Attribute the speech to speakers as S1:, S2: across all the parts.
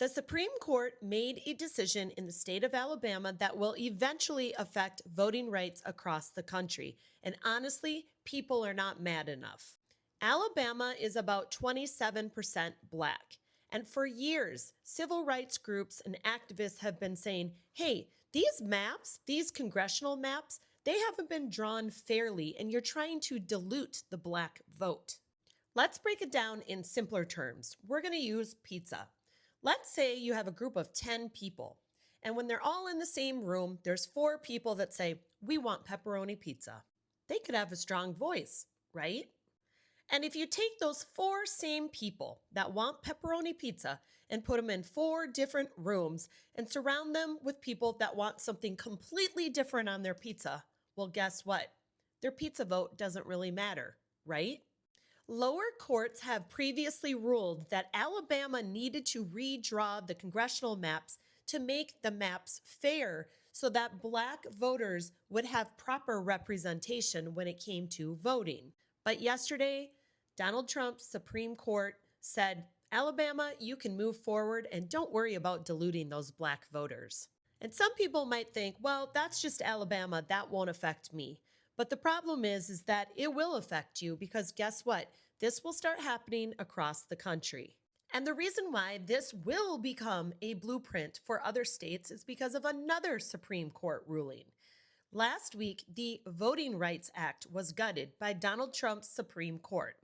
S1: The Supreme Court made a decision in the state of Alabama that will eventually affect voting rights across the country. And honestly, people are not mad enough. Alabama is about 27% black. And for years, civil rights groups and activists have been saying, hey, these maps, these congressional maps, they haven't been drawn fairly, and you're trying to dilute the black vote. Let's break it down in simpler terms. We're going to use pizza. Let's say you have a group of 10 people, and when they're all in the same room, there's 4 people that say, we want pepperoni pizza. They could have a strong voice, right? And if you take those 4 same people that want pepperoni pizza and put them in 4 different rooms and surround them with people that want something completely different on their pizza, well, guess what? Their pizza vote doesn't really matter, right? Lower courts have previously ruled that Alabama needed to redraw the congressional maps to make the maps fair so that black voters would have proper representation when it came to voting. But yesterday, Donald Trump's Supreme Court said, Alabama, you can move forward and don't worry about diluting those black voters. And some people might think, well, that's just Alabama, that won't affect me. But the problem is that it will affect you because guess what? This will start happening across the country. And the reason why this will become a blueprint for other states is because of another Supreme Court ruling. Last week, the Voting Rights Act was gutted by Donald Trump's Supreme Court.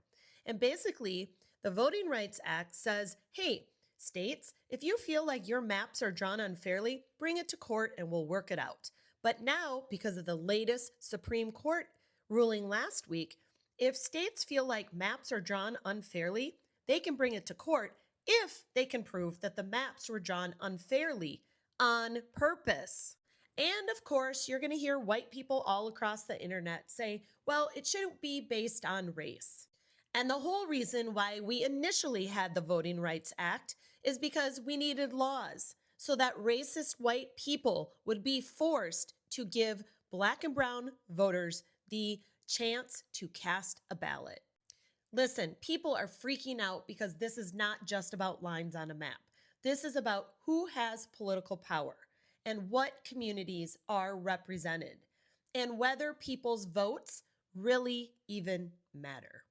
S1: And basically, the Voting Rights Act says, hey, states, if you feel like your maps are drawn unfairly, bring it to court and we'll work it out. But now, because of the latest Supreme Court ruling last week, if states feel like maps are drawn unfairly, they can bring it to court if they can prove that the maps were drawn unfairly on purpose. And of course, you're going to hear white people all across the internet say, well, it shouldn't be based on race. And the whole reason why we initially had the Voting Rights Act is because we needed laws so that racist white people would be forced to give black and brown voters the chance to cast a ballot. Listen, people are freaking out because this is not just about lines on a map. This is about who has political power and what communities are represented and whether people's votes really even matter.